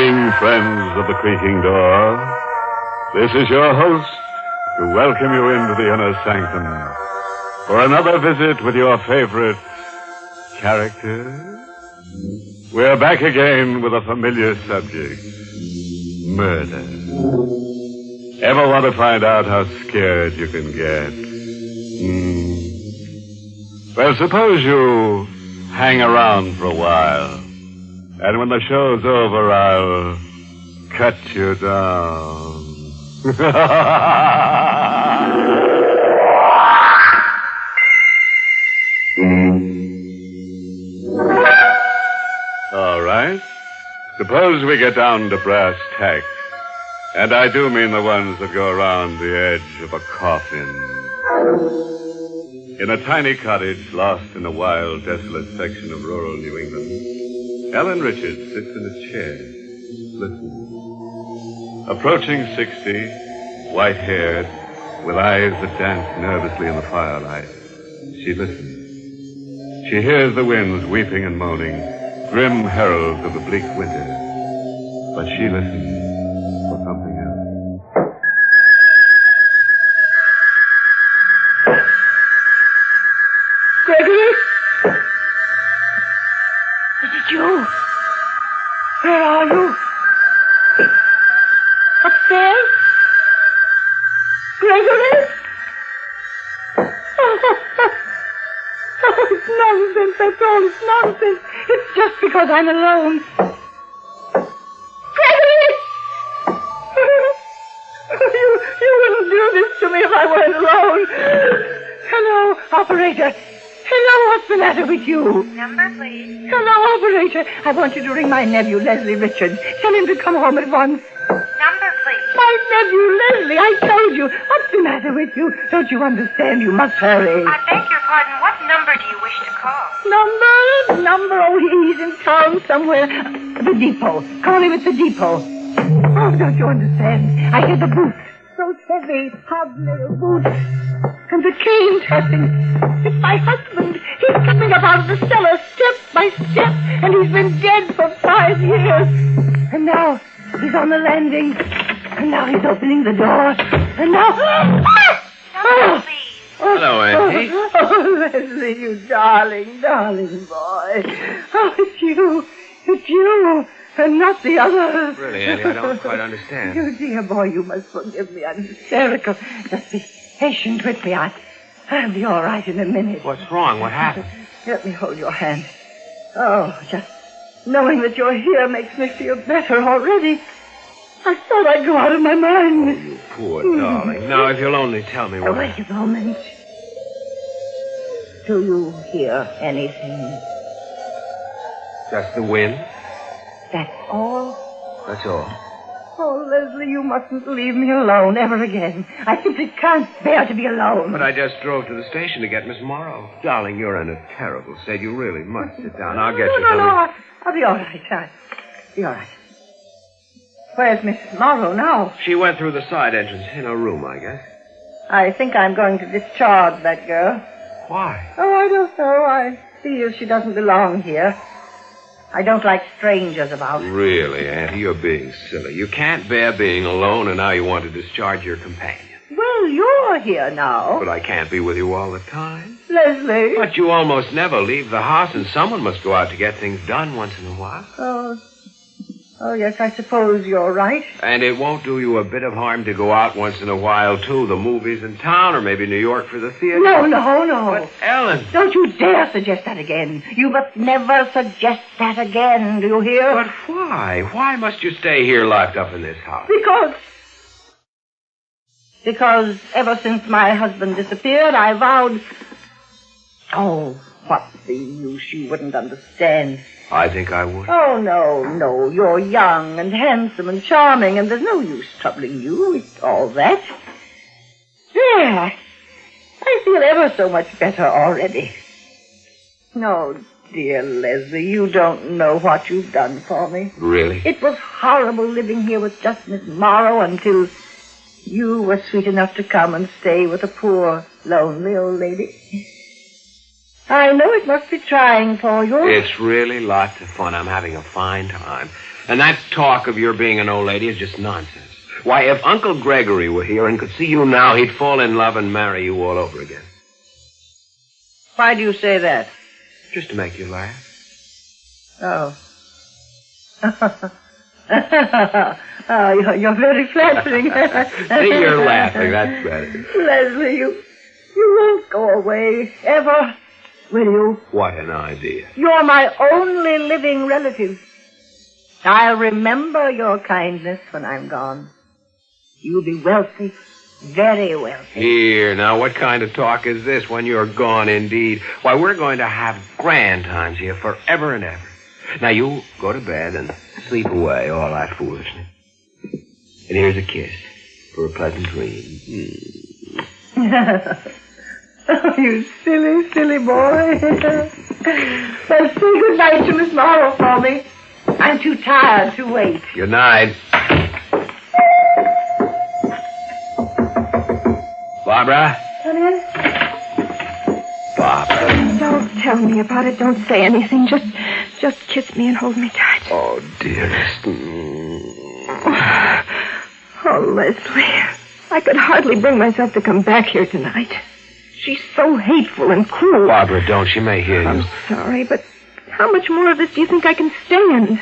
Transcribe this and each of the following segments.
evening, friends of the Creaking Door. This is your host to welcome you into the inner sanctum for another visit with your favorite characters. We're back again with a familiar subject, murder. Ever want to find out how scared you can get? Well, suppose you hang around for a while, and when the show's over, I'll cut you down. All right. Suppose we get down to brass tacks. And I do mean the ones that go around the edge of a coffin. In a tiny cottage lost in a wild, desolate section of rural New England, Ellen Richards sits in a chair, listening. Approaching 60, white-haired, with eyes that dance nervously in the firelight, she listens. She hears the winds weeping and moaning, grim heralds of the bleak winter. But she listens for something else. Gregory? Is it you? Where are you? Upstairs? Gregory? Oh, it's nonsense, that's all. It's nonsense. It's just because I'm alone. Gregory! You wouldn't do this to me if I weren't alone. Hello, operator. Hello, what's the matter with you? Number, please. Hello, operator. I want you to ring my nephew, Leslie Richards. Tell him to come home at once. Number, please. My nephew, Leslie, I told you. What's the matter with you? Don't you understand? You must hurry. I beg your pardon. What number do you wish to call? Number. Oh, he's in town somewhere. The depot. Call him at the depot. Oh, don't you understand? I hear the boots. Those heavy, hobnail boots. And the cane tapping. It's my husband. He's coming up out of the cellar step by step. And he's been dead for 5 years. And now he's on the landing. And now he's opening the door. And now... Number, please. Hello, Auntie. Oh, Leslie, you darling boy. Oh, it's you. It's you. And not the others. Really, Auntie, I don't quite understand. You dear boy, you must forgive me. I'm hysterical. Just be patient with me. I'll be all right in a minute. What's wrong? What happened? Let me hold your hand. Oh, just knowing that you're here makes me feel better already. I thought I'd go out of my mind. You poor darling. Now, if you'll only tell me what... Wait a moment. Do you hear anything? Just the wind? That's all? That's all. Oh, Leslie, you mustn't leave me alone ever again. I simply can't bear to be alone. But I just drove to the station to get Miss Morrow. Darling, you're in a terrible state. You really must sit down. I'll get you something. No. I'll be all right. I'll be all right. Where's Miss Morrow now? She went through the side entrance in her room, I guess. I think I'm going to discharge that girl. Why? Oh, I don't know. I feel she doesn't belong here. I don't like strangers about. Really, Auntie, you're being silly. You can't bear being alone, and now you want to discharge your companion. Well, you're here now. But I can't be with you all the time. Leslie. But you almost never leave the house, and someone must go out to get things done once in a while. Oh, yes, I suppose you're right. And it won't do you a bit of harm to go out once in a while, too. The movies in town, or maybe New York for the theater. No. But, Ellen... Don't you dare suggest that again. You must never suggest that again, do you hear? But why? Why must you stay here locked up in this house? Because ever since my husband disappeared, I vowed... Oh, what's the use? You wouldn't understand. I think I would. Oh, no. You're young and handsome and charming, and there's no use troubling you with all that. There. I feel ever so much better already. No, dear Leslie, you don't know what you've done for me. Really? It was horrible living here with just Miss Morrow until you were sweet enough to come and stay with a poor, lonely old lady. I know it must be trying for you. It's really lots of fun. I'm having a fine time. And that talk of your being an old lady is just nonsense. Why, if Uncle Gregory were here and could see you now, he'd fall in love and marry you all over again. Why do you say that? Just to make you laugh. Oh. Oh, you're very flattering. See, you're laughing. That's better. Leslie, you won't go away, ever, will you? What an idea. You're my only living relative. I'll remember your kindness when I'm gone. You'll be wealthy, very wealthy. Here, now, what kind of talk is this when you're gone, indeed? Why, we're going to have grand times here forever and ever. Now, you go to bed and sleep away all that foolishness. And here's a kiss for a pleasant dream. Oh, you silly, silly boy. Well, say good night to Miss Morrow for me. I'm too tired to wait. Good night. Barbara? Come in. Barbara. Don't tell me about it. Don't say anything. Just kiss me and hold me tight. Oh, dearest. Oh, Leslie. I could hardly bring myself to come back here tonight. She's so hateful and cruel. Barbara, don't. She may hear you. I'm sorry, but how much more of this do you think I can stand?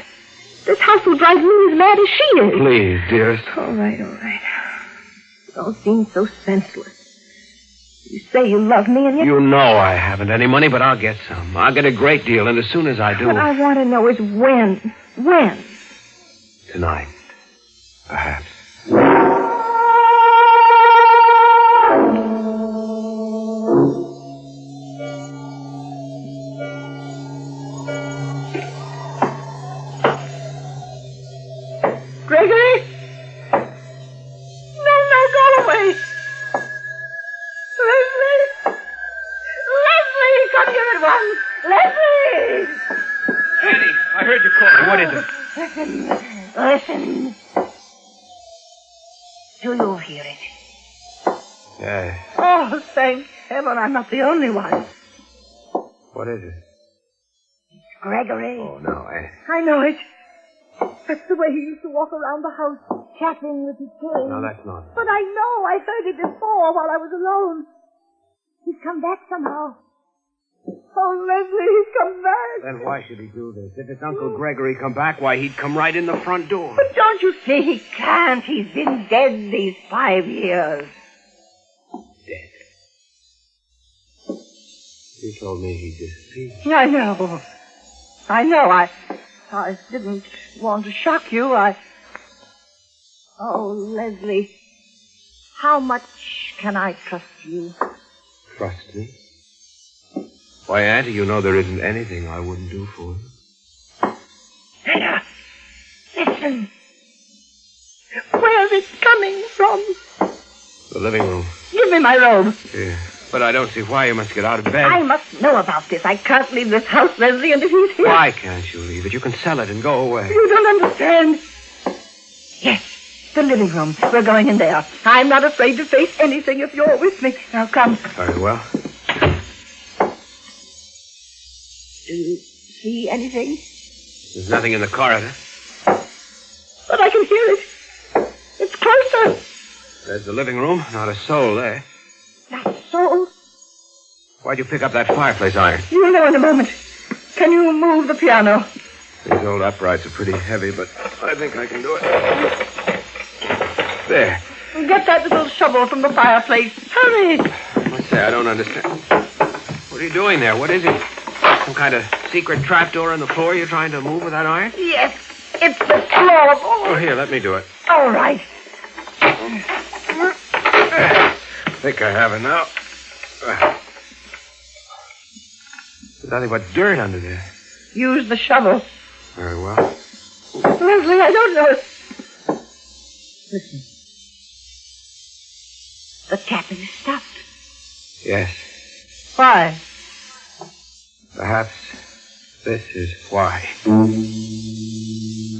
This house will drive me as mad as she is. Please, dearest. All right. It all seems so senseless. You say you love me, and yet... You know I haven't any money, but I'll get some. I'll get a great deal, and as soon as I do... What I want to know is when. When? Tonight, perhaps. Gregory? No, go away. Leslie! Leslie, come here at once. Leslie! Annie, I heard you calling. What is it? Listen. Do you hear it? Yeah. Oh, thank heaven I'm not the only one. What is it? Gregory. Oh, no, Annie. I know it. That's the way he used to walk around the house, chatting with his cane. No, that's not. But I know. I heard it before while I was alone. He's come back somehow. Oh, Leslie, he's come back. Then why should he do this? If it's Uncle Gregory come back, why, he'd come right in the front door. But don't you see he can't? He's been dead these 5 years. Dead. You told me he disappeared. I know. I didn't want to shock you. Oh, Leslie, how much can I trust you? Trust me? Why, Auntie, you know there isn't anything I wouldn't do for you. There. Listen. Where's it coming from? The living room. Give me my robe. Yeah. But I don't see why you must get out of bed. I must know about this. I can't leave this house, Leslie, and if he's here... Why can't you leave it? You can sell it and go away. You don't understand. Yes, the living room. We're going in there. I'm not afraid to face anything if you're with me. Now, come. Very well. Do you see anything? There's nothing in the corridor. But I can hear it. It's closer. There's the living room. Not a soul there. Not so. Why'd you pick up that fireplace iron? You'll know in a moment. Can you move the piano? These old uprights are pretty heavy, but I think I can do it. There. Get that little shovel from the fireplace. Hurry. What's that? I don't understand. What are you doing there? What is it? Some kind of secret trapdoor in the floor you're trying to move with that iron? Yes, it's the floor. Oh, here, let me do it. All right. I think I have it now. There's nothing but dirt under there. Use the shovel. Very well. Leslie, I don't know. Listen. The tapping is stopped. Yes. Why? Perhaps this is why.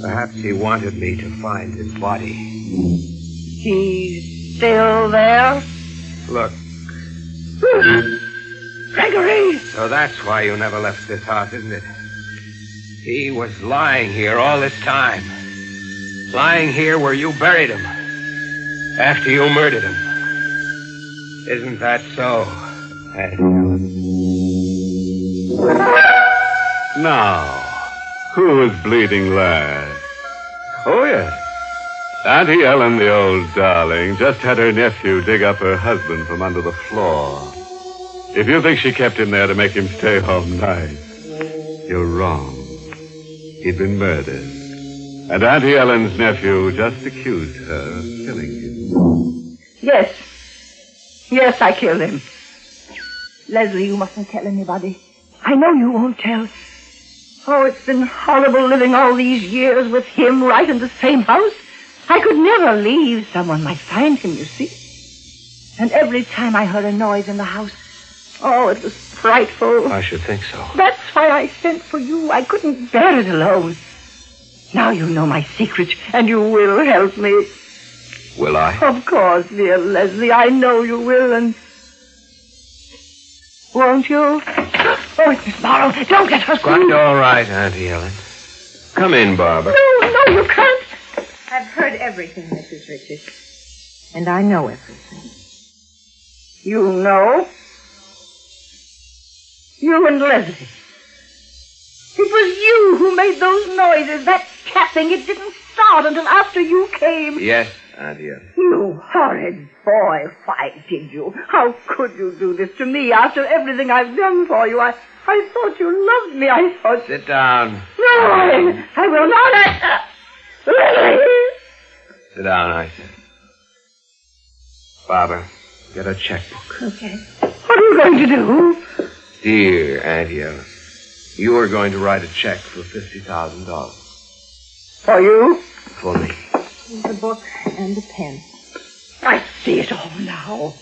Perhaps he wanted me to find his body. He's still there? Look. Gregory! So that's why you never left this house, isn't it? He was lying here all this time. Lying here where you buried him. After you murdered him. Isn't that so, Auntie Ellen? Now, who is bleeding last? Oh, yes. Auntie Ellen, the old darling, just had her nephew dig up her husband from under the floor. If you think she kept him there to make him stay home night, you're wrong. He'd been murdered. And Auntie Ellen's nephew just accused her of killing him. Yes. Yes, I killed him. Leslie, you mustn't tell anybody. I know you won't tell. Oh, it's been horrible living all these years with him right in the same house. I could never leave. Someone might find him, you see. And every time I heard a noise in the house, oh, it was frightful. I should think so. That's why I sent for you. I couldn't bear it alone. Now you know my secret, and you will help me. Will I? Of course, dear Leslie. I know you will, and... Won't you? Oh, it's Miss Morrow. Don't get her Quite food. all right, Auntie Ellen. Come in, Barbara. No, you can't. I've heard everything, Mrs. Richards. And I know everything. You know? You and Leslie. It was you who made those noises, that tapping. It didn't start until after you came. Yes, Auntie Ellen. You horrid boy. Why did you? How could you do this to me after everything I've done for you? I thought you loved me. I thought... Sit down. No, I will not. Leslie! Sit down, I said. Barbara, get a checkbook. Okay. What are you going to do? Dear Auntie Ellen, you are going to write a check for $50,000. For you? For me. Here's a book and a pen. I see it all now.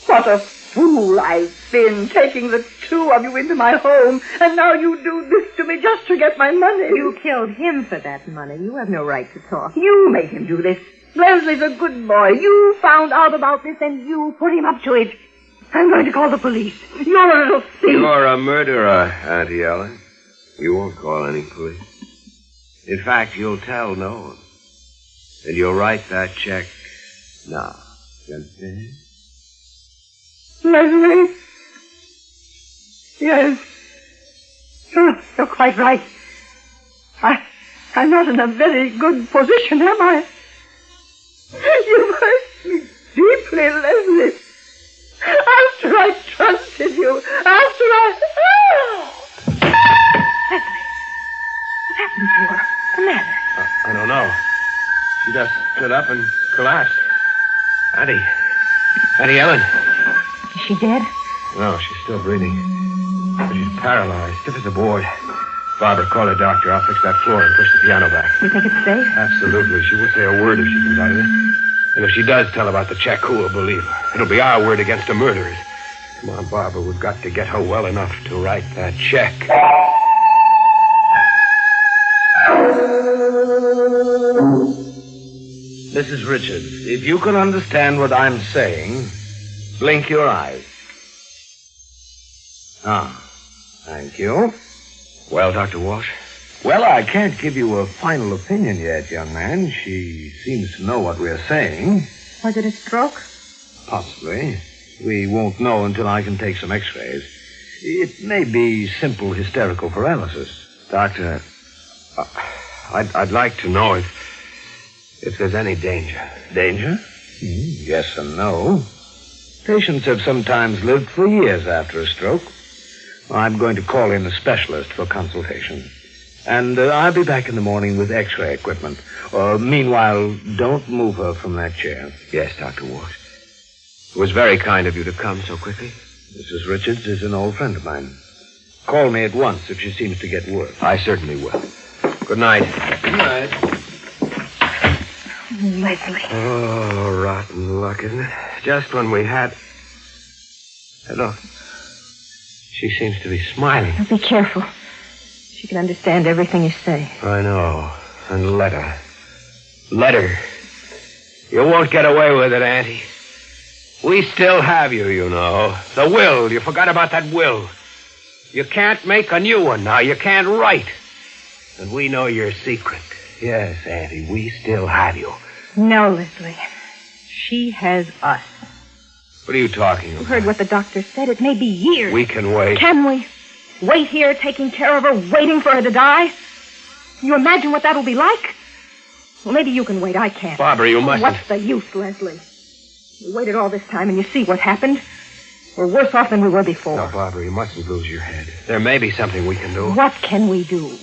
What a fool I've been, taking the two of you into my home, and now you do this to me just to get my money. You killed him for that money. You have no right to talk. You made him do this. Leslie's a good boy. You found out about this, and you put him up to it. I'm going to call the police. You're a little thief. You're a murderer, Auntie Ellen. You won't call any police. In fact, you'll tell no one. And you'll write that check now. You understand? Leslie? Yes. You're quite right. I'm not in a very good position, am I? You hurt me deeply, Leslie. After I trusted you. After I... Leslie, what happened to her? What's the matter? I don't know. She just stood up and collapsed. Auntie Ellen. Is she dead? No, she's still breathing. But she's paralyzed, stiff as a board. Barbara, call a doctor. I'll fix that floor and push the piano back. You think it's safe? Absolutely. She won't say a word if she comes out of this. And if she does tell about the check, who will believe her? It'll be our word against the murderers. Come on, Barbara. We've got to get her well enough to write that check. Mrs. Richards, if you can understand what I'm saying, blink your eyes. Thank you. Well, Dr. Walsh? Well, I can't give you a final opinion yet, young man. She seems to know what we're saying. Was it a stroke? Possibly. We won't know until I can take some x-rays. It may be simple hysterical paralysis. Doctor, I'd like to know if there's any danger. Danger? Yes and no. Patients have sometimes lived for years after a stroke. I'm going to call in a specialist for consultation. And I'll be back in the morning with x-ray equipment. Meanwhile, don't move her from that chair. Yes, Dr. Walsh. It was very kind of you to come so quickly. Mrs. Richards is an old friend of mine. Call me at once if she seems to get worse. I certainly will. Good night. Good night. Leslie. Oh, rotten luck, isn't it? Just when we had... Hey, look. She seems to be smiling. Now be careful. She can understand everything you say. I know. And let her. Let her. You won't get away with it, Auntie. We still have you, you know. The will. You forgot about that will. You can't make a new one now. You can't write. And we know your secret. Yes, Auntie, we still have you. No, Leslie. She has us. What are you talking You about? heard what the doctor said. It may be years. We can wait. Can we? Wait here, taking care of her, waiting for her to die? Can you imagine what that'll be like? Well, maybe you can wait. I can't. Barbara, you mustn't. What's the use, Leslie? We waited all this time, and you see what happened. We're worse off than we were before. No, Barbara, you mustn't lose your head. There may be something we can do. What can we do?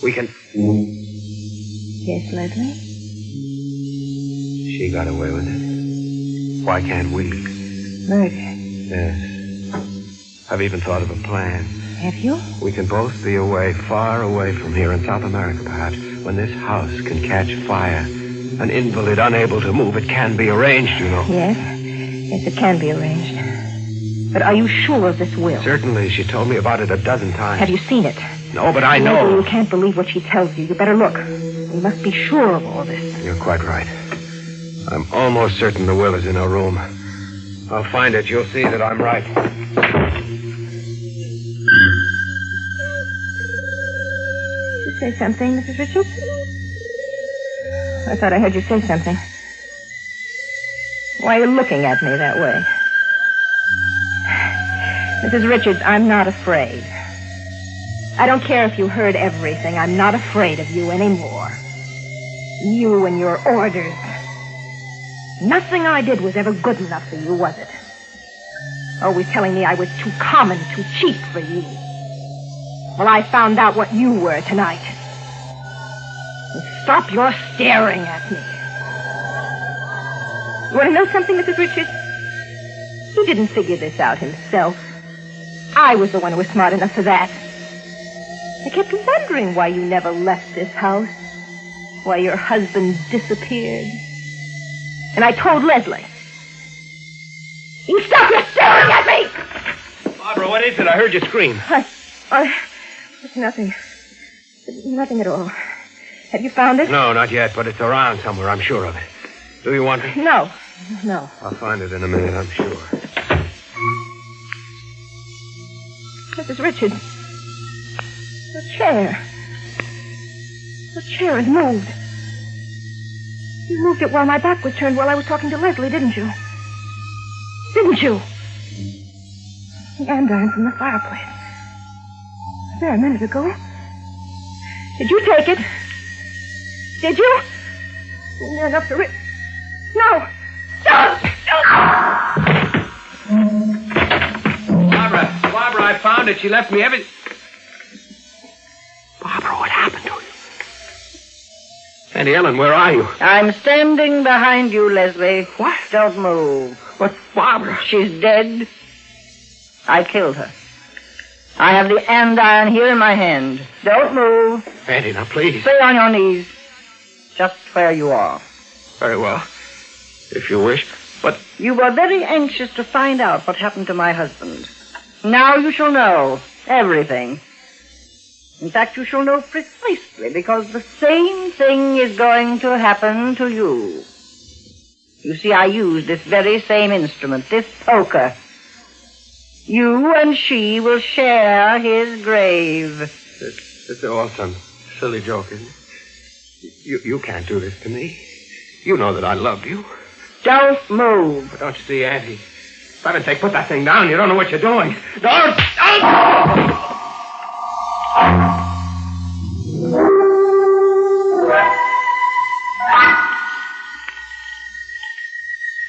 We can... Yes, Leslie? She got away with it. Why can't we? Murder. Yes. I've even thought of a plan. Have you? We can both be away, far away from here in South America, perhaps, when this house can catch fire. An invalid unable to move, it can be arranged, you know. Yes. Yes, it can be arranged. But are you sure of this will? Certainly. She told me about it a dozen times. Have you seen it? No, but I Leslie, know. you can't believe what she tells you. You better look. We must be sure of all this. You're quite right. I'm almost certain the will is in her room. I'll find it. You'll see that I'm right. Did you say something, Mrs. Richards? I thought I heard you say something. Why are you looking at me that way? Mrs. Richards, I'm not afraid. I don't care if you heard everything. I'm not afraid of you anymore. You and your orders. Nothing I did was ever good enough for you, was it? Always telling me I was too common, too cheap for you. Well, I found out what you were tonight. And stop your staring at me. You want to know something, Mrs. Richards? He didn't figure this out himself. I was the one who was smart enough for that. I kept wondering why you never left this house. Why your husband disappeared. And I told Leslie. You stop your staring at me! Barbara, what is it? I heard you scream. It's nothing. Nothing at all. Have you found it? No, not yet, but it's around somewhere. I'm sure of it. Do you want it? No. I'll find it in a minute, I'm sure. Mrs. Richards. The chair. The chair is moved. You moved it while my back was turned while I was talking to Leslie, didn't you? Didn't you? The andirons from the fireplace. There a minute ago. Did you take it? Did you? Near enough to rip. No! Don't! Barbara, I found it. She left me everything. Barbara, what happened to you? Auntie Ellen, where are you? I'm standing behind you, Leslie. What? Don't move. But, Barbara... She's dead. I killed her. I have the andiron here in my hand. Don't move. Auntie, now, please. Stay on your knees. Just where you are. Very well. If you wish. But... You were very anxious to find out what happened to my husband. Now you shall know everything. In fact, you shall know precisely because the same thing is going to happen to you. You see, I used this very same instrument, this poker. You and she will share his grave. It's all some silly joke, isn't it? You can't do this to me. You know that I love you. Don't move. But don't you see, Auntie? For heaven's sake, put that thing down. You don't know what you're doing. Don't!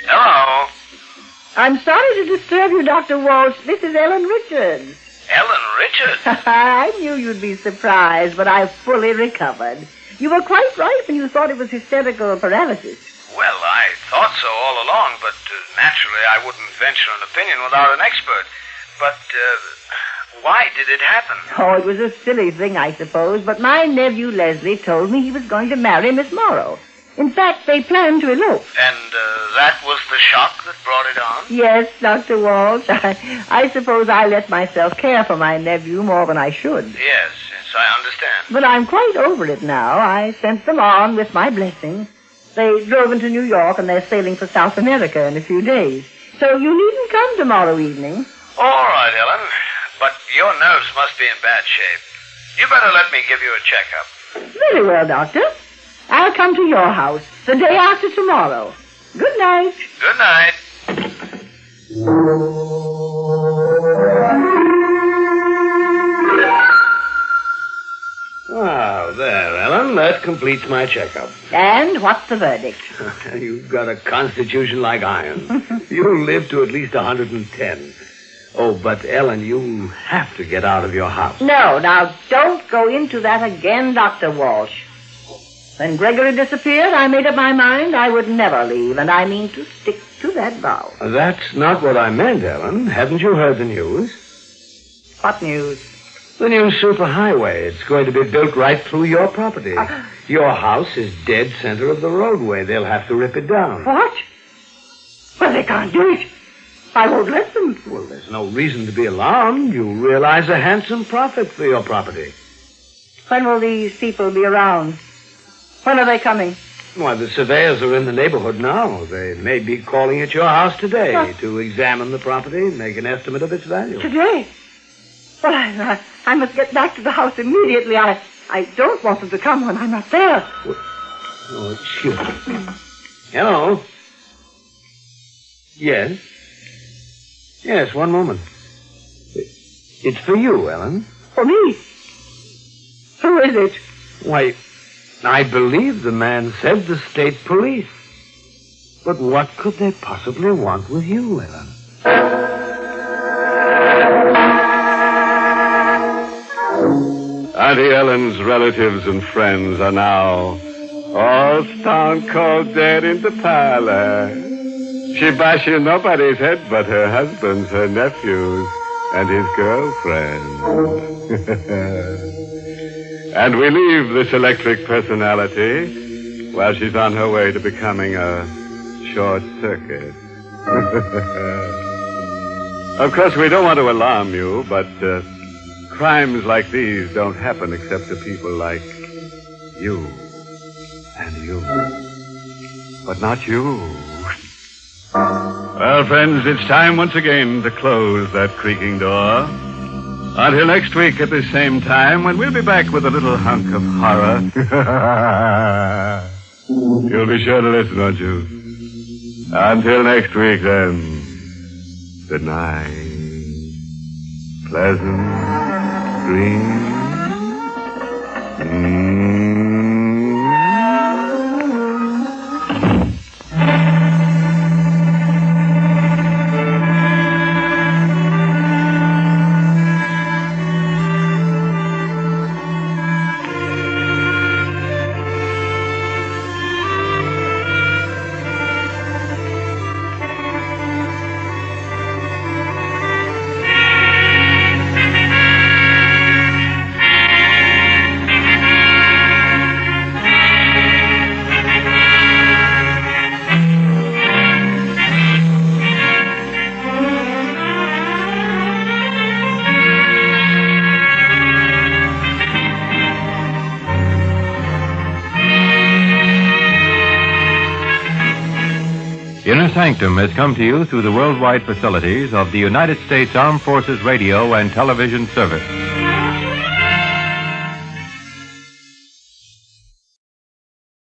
Hello. I'm sorry to disturb you, Dr. Walsh. This is Ellen Richards. Ellen Richards? I knew you'd be surprised, but I've fully recovered. You were quite right when you thought it was hysterical paralysis. Well, I thought so all along, but naturally I wouldn't venture an opinion without an expert. But why did it happen? Oh, it was a silly thing, I suppose, but my nephew Leslie told me he was going to marry Miss Morrow. In fact, they planned to elope. And that was the shock that brought it on? Yes, Dr. Walsh. I suppose I let myself care for my nephew more than I should. Yes, I understand. But I'm quite over it now. I sent them on with my blessing. They drove into New York, and they're sailing for South America in a few days. So you needn't come tomorrow evening. All right, Ellen. But your nerves must be in bad shape. You better let me give you a checkup. Very well, Doctor. I'll come to your house the day after tomorrow. Good night. Good night. Oh, there, Ellen. That completes my checkup. And what's the verdict? You've got a constitution like iron. You'll live to at least 110. Oh, but, Ellen, you have to get out of your house. No, now, don't go into that again, Dr. Walsh. When Gregory disappeared, I made up my mind I would never leave, and I mean to stick to that vow. That's not what I meant, Ellen. Haven't you heard the news? What news? The new superhighway. It's going to be built right through your property. Your house is dead center of the roadway. They'll have to rip it down. What? Well, they can't do it. I won't let them. Well, there's no reason to be alarmed. You'll realize a handsome profit for your property. When will these people be around? When are they coming? Why, the surveyors are in the neighborhood now. They may be calling at your house today to examine the property and make an estimate of its value. Today? Well, I must get back to the house immediately. I don't want them to come when I'm not there. Oh, excuse me. Hello? Yes? Yes, one moment. It's for you, Ellen. For me? Who is it? Why, I believe the man said the state police. But what could they possibly want with you, Ellen? Auntie Ellen's relatives and friends are now all stone cold dead in the parlor. She bashing nobody's head but her husband's, her nephews, and his girlfriend. And we leave this electric personality while she's on her way to becoming a short circuit. Of course, we don't want to alarm you, but crimes like these don't happen except to people like you and you. But not you. Well, friends, it's time once again to close that creaking door. Until next week at the same time, when we'll be back with a little hunk of horror. You'll be sure to listen, won't you? Until next week, then. Good night. Pleasant dreams. Inner Sanctum has come to you through the worldwide facilities of the United States Armed Forces Radio and Television Service.